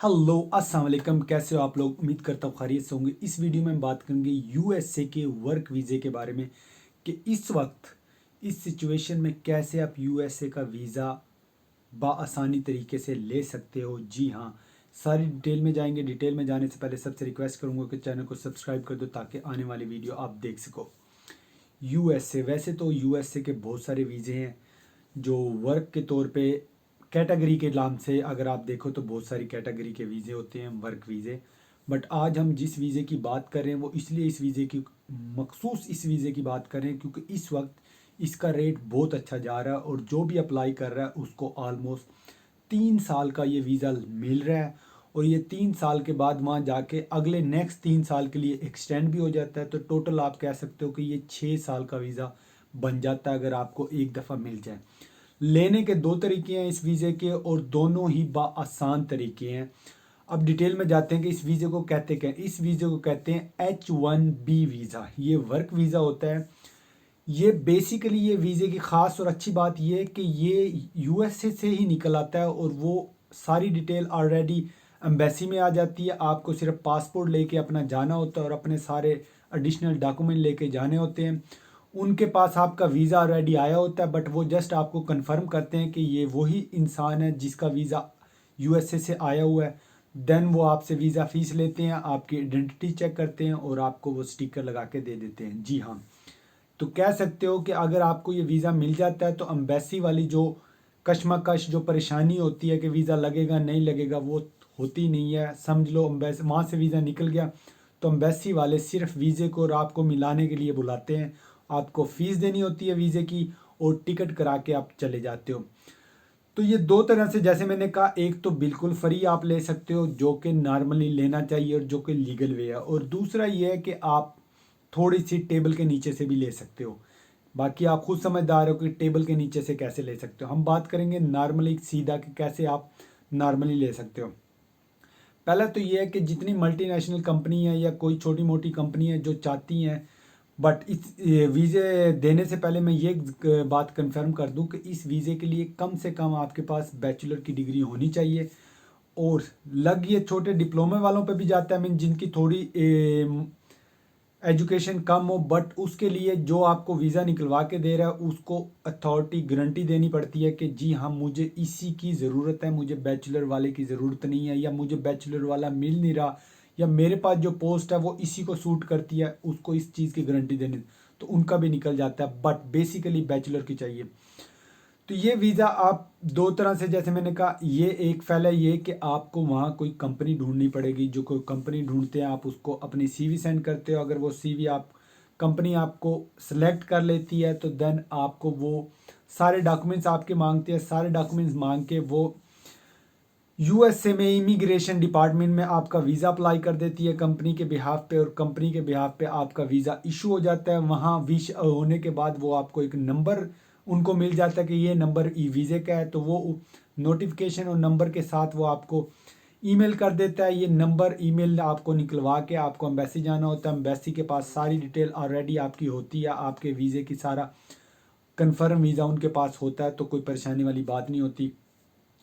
Hello अस्सलाम वालेकुम, कैसे हो आप लोग। उम्मीद करता हूँ खैरियत से होंगे। इस वीडियो में हम बात करेंगे यूएसए के वर्क वीज़े के बारे में कि इस वक्त इस सिचुएशन में कैसे आप यूएसए का वीज़ा बआसानी तरीके से ले सकते हो। जी हाँ, सारी डिटेल में जाएंगे। डिटेल में जाने से पहले सबसे रिक्वेस्ट करूँगा कि चैनल को सब्सक्राइब कर दो ताकि आने वाली वीडियो आप देख सको। यूएसए, वैसे तो यूएसए के बहुत सारे वीज़े हैं जो वर्क के तौर पे कैटेगरी के नाम से अगर आप देखो तो बहुत सारी कैटेगरी के वीज़े होते हैं, वर्क वीज़े। बट आज हम जिस वीज़े की बात कर रहे हैं वो इसलिए इस वीज़े की मखसूस इस वीज़े की बात कर रहे हैं क्योंकि इस वक्त इसका रेट बहुत अच्छा जा रहा है और जो भी अप्लाई कर रहा है उसको ऑलमोस्ट 3 साल का ये वीज़ा मिल रहा है। और ये 3 साल के बाद वहाँ जाके अगले नेक्स्ट 3 साल के लिए एक्सटेंड भी हो जाता है। तो टोटल आप कह सकते हो कि ये 6 साल का वीज़ा बन जाता है अगर आपको एक दफ़ा मिल जाए। लेने के दो तरीके हैं इस वीज़े के और दोनों ही आसान तरीके हैं। अब डिटेल में जाते हैं कि इस वीज़े को कहते क्या हैं। इस वीज़े को कहते हैं H1B वीज़ा। ये वर्क वीज़ा होता है। ये बेसिकली ये वीज़े की ख़ास और अच्छी बात ये है कि ये यूएसए से ही निकल आता है और वो सारी डिटेल ऑलरेडी एम्बेसी में आ जाती है। आपको सिर्फ पासपोर्ट लेके अपना जाना होता है और अपने सारे एडिशनल डॉक्यूमेंट लेके जाने होते हैं। उनके पास आपका वीज़ा ऑलरेडी आया होता है बट वो जस्ट आपको कंफर्म करते हैं कि ये वही इंसान है जिसका वीज़ा यूएसए से आया हुआ है। देन वो आपसे वीज़ा फ़ीस लेते हैं, आपकी आइडेंटिटी चेक करते हैं और आपको वो स्टिकर लगा के दे देते हैं। जी हाँ, तो कह सकते हो कि अगर आपको ये वीज़ा मिल जाता है तो अम्बेसी वाली जो कश्मकश जो परेशानी होती है कि वीज़ा लगेगा नहीं लगेगा वो होती नहीं है। समझ लो अम्बेसी वहाँ से वीज़ा निकल गया तो अम्बेसी वाले सिर्फ वीज़े को और आपको मिलाने के लिए बुलाते हैं। आपको फ़ीस देनी होती है वीज़े की और टिकट करा के आप चले जाते हो। तो ये दो तरह से, जैसे मैंने कहा, एक तो बिल्कुल फ्री आप ले सकते हो जो कि नॉर्मली लेना चाहिए और जो कि लीगल वे है, और दूसरा ये है कि आप थोड़ी सी टेबल के नीचे से भी ले सकते हो। बाकी आप खुद समझदार हो कि टेबल के नीचे से कैसे ले सकते हो। हम बात करेंगे नॉर्मली सीधा कि कैसे आप नॉर्मली ले सकते हो। पहला तो ये है कि जितनी मल्टीनेशनल कंपनी है या कोई छोटी मोटी कंपनी है जो चाहती हैं, बट इस वीज़े देने से पहले मैं ये बात कंफर्म कर दूं कि इस वीज़े के लिए कम से कम आपके पास बैचलर की डिग्री होनी चाहिए। और लग ये छोटे डिप्लोमे वालों पे भी जाता है, मीन जिनकी थोड़ी एजुकेशन कम हो, बट उसके लिए जो आपको वीज़ा निकलवा के दे रहा है उसको अथॉरिटी गारंटी देनी पड़ती है कि जी हाँ मुझे इसी की ज़रूरत है, मुझे बैचलर वाले की ज़रूरत नहीं है, या मुझे बैचलर वाला मिल नहीं रहा, या मेरे पास जो पोस्ट है वो इसी को सूट करती है, उसको इस चीज़ की गारंटी देनी। तो उनका भी निकल जाता है बट बेसिकली बैचलर की चाहिए। तो ये वीज़ा आप दो तरह से, जैसे मैंने कहा, ये एक फैला ये कि आपको वहाँ कोई कंपनी ढूंढनी पड़ेगी। जो कोई कंपनी ढूंढते हैं आप उसको अपनी सीवी सेंड करते हो। अगर वो सीवी आप कंपनी आपको सेलेक्ट कर लेती है तो देन आपको वो सारे डॉक्यूमेंट्स आपके मांगते हैं। सारे डॉक्यूमेंट्स मांग के वो यूएसए में इमिग्रेशन डिपार्टमेंट में आपका वीज़ा अप्लाई कर देती है कंपनी के बिहाफ पे, और कंपनी के बिहाफ पे आपका वीज़ा इशू हो जाता है। वहाँ विश होने के बाद वो आपको एक नंबर उनको मिल जाता है कि ये नंबर ई वीज़े का है, तो वो नोटिफिकेशन और नंबर के साथ वो आपको ईमेल कर देता है। ये नंबर ईमेल आपको निकलवा के आपको एम्बेसी जाना होता है। एम्बेसी के पास सारी डिटेल ऑलरेडी आपकी होती है, आपके वीज़े की सारा कन्फर्म वीज़ा उनके पास होता है, तो कोई परेशानी वाली बात नहीं होती।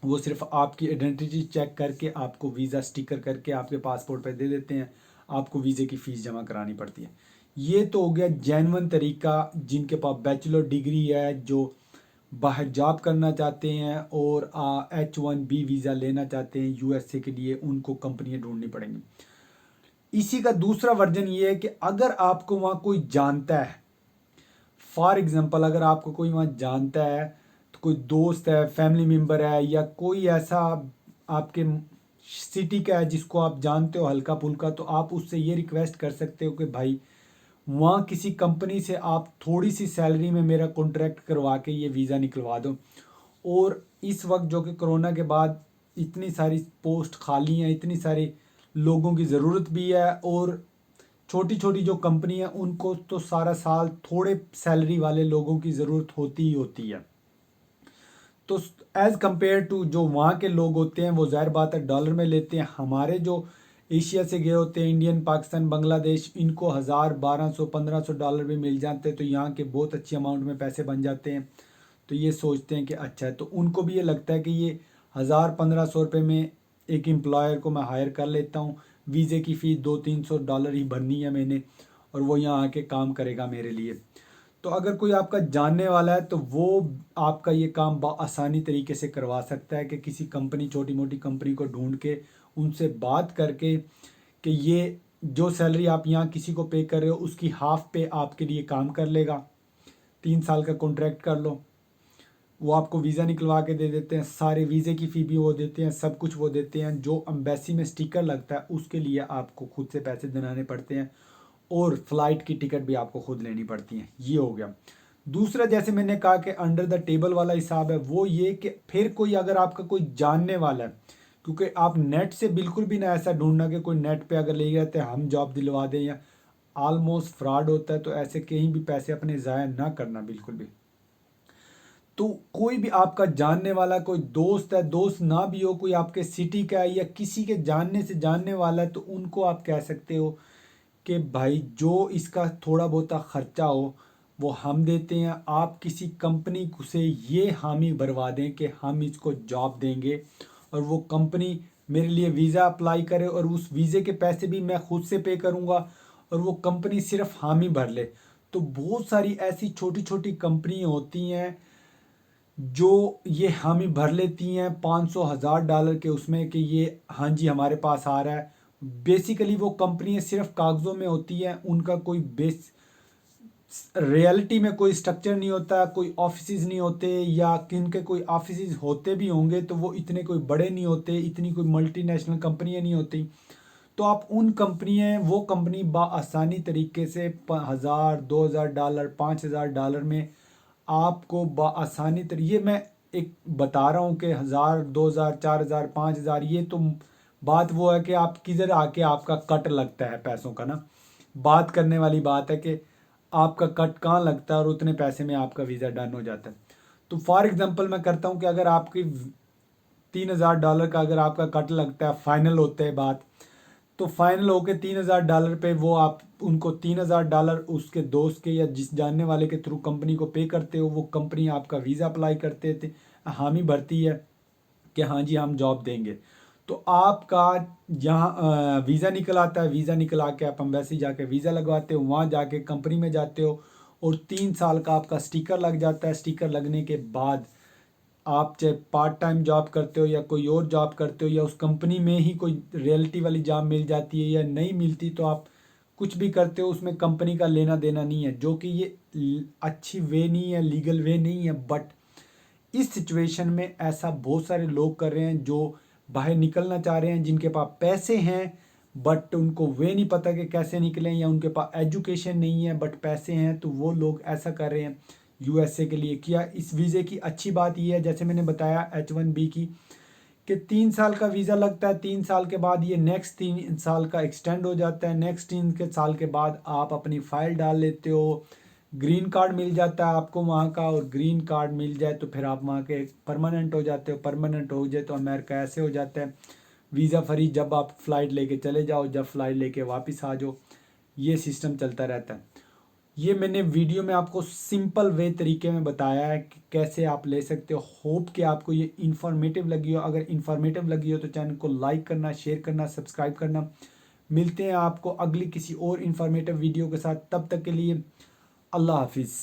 वो सिर्फ आपकी आइडेंटिटी चेक करके आपको वीज़ा स्टिकर करके आपके पासपोर्ट पे दे देते हैं। आपको वीज़े की फ़ीस जमा करानी पड़ती है। ये तो हो गया जेन्युइन तरीका, जिनके पास बैचलर डिग्री है, जो बाहर जॉब करना चाहते हैं और H1B वीज़ा लेना चाहते हैं यूएसए के लिए, उनको कंपनियां ढूंढनी पड़ेंगी। इसी का दूसरा वर्जन ये है कि अगर आपको वहाँ कोई जानता है, फॉर एग्जांपल अगर आपको कोई वहाँ जानता है, तो कोई दोस्त है, फैमिली मेम्बर है, या कोई ऐसा आपके सिटी का है जिसको आप जानते हो हल्का फुल्का, तो आप उससे ये रिक्वेस्ट कर सकते हो कि भाई वहाँ किसी कंपनी से आप थोड़ी सी सैलरी में मेरा कॉन्ट्रैक्ट करवा के ये वीज़ा निकलवा दो। और इस वक्त जो कि कोरोना के बाद इतनी सारी पोस्ट खाली हैं, इतनी सारी लोगों की ज़रूरत भी है, और छोटी छोटी जो कंपनी है उनको तो सारा साल थोड़े सैलरी वाले लोगों की ज़रूरत होती ही होती है। तो एज़ कंपेयर टू जो वहाँ के लोग होते हैं वो ज़ाहिर बात है डॉलर में लेते हैं। हमारे जो एशिया से गए होते हैं, इंडियन, पाकिस्तान, बांग्लादेश, इनको 1000, 1200, 1500 डॉलर भी मिल जाते हैं, तो यहाँ के बहुत अच्छी अमाउंट में पैसे बन जाते हैं। तो ये सोचते हैं कि अच्छा है, तो उनको भी ये लगता है कि ये 1000, 1500 रुपये में एक एम्प्लॉयर को मैं हायर कर लेता हूँ, वीज़े की फ़ीस $200-300 ही भरनी है मैंने, और वो यहाँ आके काम करेगा मेरे लिए। तो अगर कोई आपका जानने वाला है तो वो आपका ये काम आसानी तरीके से करवा सकता है कि किसी कंपनी, छोटी मोटी कंपनी को ढूंढ के उनसे बात करके कि ये जो सैलरी आप यहाँ किसी को पे कर रहे हो उसकी हाफ पे आपके लिए काम कर लेगा। 3 साल का कॉन्ट्रैक्ट कर लो, वो आपको वीज़ा निकलवा के दे देते हैं, सारे वीज़े की फ़ी भी वो देते हैं, सब कुछ वो देते हैं। जो एम्बेसी में स्टिकर लगता है उसके लिए आपको खुद से पैसे दिलाने पड़ते हैं, और फ्लाइट की टिकट भी आपको खुद लेनी पड़ती है। ये हो गया। दूसरा, जैसे मैंने कहा कि अंडर द टेबल वाला हिसाब है, वो ये कि फिर कोई अगर आपका कोई जानने वाला है, क्योंकि आप नेट से बिल्कुल भी ना ऐसा ढूंढना कि कोई नेट पे अगर ले जाते हैं हम जॉब दिलवा दें, या ऑलमोस्ट फ्रॉड होता है, तो ऐसे कहीं भी पैसे अपने ज़ाया ना करना बिल्कुल भी। तो कोई भी आपका जानने वाला, कोई दोस्त है, दोस्त ना भी हो, कोई आपके सिटी का है या किसी के जानने से जानने वाला है, तो उनको आप कह सकते हो कि भाई जो इसका थोड़ा बहुत खर्चा हो वो हम देते हैं, आप किसी कंपनी से ये हामी भरवा दें कि हम इसको जॉब देंगे, और वो कंपनी मेरे लिए वीज़ा अप्लाई करे, और उस वीज़े के पैसे भी मैं खुद से पे करूँगा, और वो कंपनी सिर्फ हामी भर ले। तो बहुत सारी ऐसी छोटी छोटी कंपनी होती हैं जो ये हामी भर लेती हैं 500,000 के उसमें, कि ये हाँ जी हमारे पास आ रहा है। बेसिकली वो कंपनियां सिर्फ कागज़ों में होती हैं, उनका कोई बेस रियलिटी में कोई स्ट्रक्चर नहीं होता, कोई ऑफिसेज नहीं होते, या किनके कोई ऑफिसेज होते भी होंगे तो वो इतने कोई बड़े नहीं होते, इतनी कोई मल्टीनेशनल कंपनियां नहीं होती। तो आप उन कंपनियां, वो कंपनी आसानी तरीके से 1,000, $2,000, $5,000 में आपको आसानी तरीके, मैं एक बता रहा हूँ कि 1,000, 2,000, 4,000, 5,000, ये तो बात वो है कि आप किधर आके आपका कट लगता है पैसों का ना, बात करने वाली बात है कि आपका कट कहाँ लगता है और उतने पैसे में आपका वीज़ा डन हो जाता है। तो फॉर एग्जांपल मैं करता हूँ कि अगर आपकी $3,000 का अगर आपका कट लगता है, फाइनल होते है बात, तो फाइनल होके $3,000 पे वो आप उनको $3,000 उसके दोस्त के या जिस जानने वाले के थ्रू कंपनी को पे करते हो, वो कंपनी आपका वीज़ा अप्लाई करते थे, हामी भरती है कि हाँ जी हम जॉब देंगे। तो आपका जहाँ वीज़ा निकल आता है, वीज़ा निकल आके आप एम्बेसी जाके वीज़ा लगवाते हो, वहाँ जाके कंपनी में जाते हो, और 3 साल का आपका स्टिकर लग जाता है। स्टिकर लगने के बाद आप चाहे पार्ट टाइम जॉब करते हो या कोई और जॉब करते हो, या उस कंपनी में ही कोई रियलिटी वाली जॉब मिल जाती है या नहीं मिलती, तो आप कुछ भी करते हो, उसमें कंपनी का लेना देना नहीं है, जो कि ये अच्छी वे नहीं है, लीगल वे नहीं है। बट इस सिचुएशन में ऐसा बहुत सारे लोग कर रहे हैं जो बाहर निकलना चाह रहे हैं, जिनके पास पैसे हैं बट उनको वे नहीं पता कि कैसे निकलें, या उनके पास एजुकेशन नहीं है बट पैसे हैं, तो वो लोग ऐसा कर रहे हैं यूएसए के लिए। किया इस वीज़े की अच्छी बात यह है, जैसे मैंने बताया H1B की, कि 3 साल का वीज़ा लगता है, 3 साल के बाद ये नेक्स्ट 3 साल का एक्सटेंड हो जाता है, नेक्स्ट 3 साल के बाद आप अपनी फ़ाइल डाल लेते हो, ग्रीन कार्ड मिल जाता है आपको वहाँ का, और ग्रीन कार्ड मिल जाए तो फिर आप वहाँ के परमानेंट हो जाते हो। परमानेंट हो जाए तो अमेरिका ऐसे हो जाता है वीज़ा फ्री, जब आप फ़्लाइट लेके चले जाओ, जब फ्लाइट लेके वापस आ जाओ, ये सिस्टम चलता रहता है। ये मैंने वीडियो में आपको सिंपल वे तरीके में बताया है कि कैसे आप ले सकते हो। होप कि आपको ये इन्फॉर्मेटिव लगी हो। अगर इन्फॉर्मेटिव लगी हो तो चैनल को लाइक करना, शेयर करना, सब्सक्राइब करना। मिलते हैं आपको अगली किसी और इन्फॉर्मेटिव वीडियो के साथ, तब तक के लिए अल्लाह हाफिज़।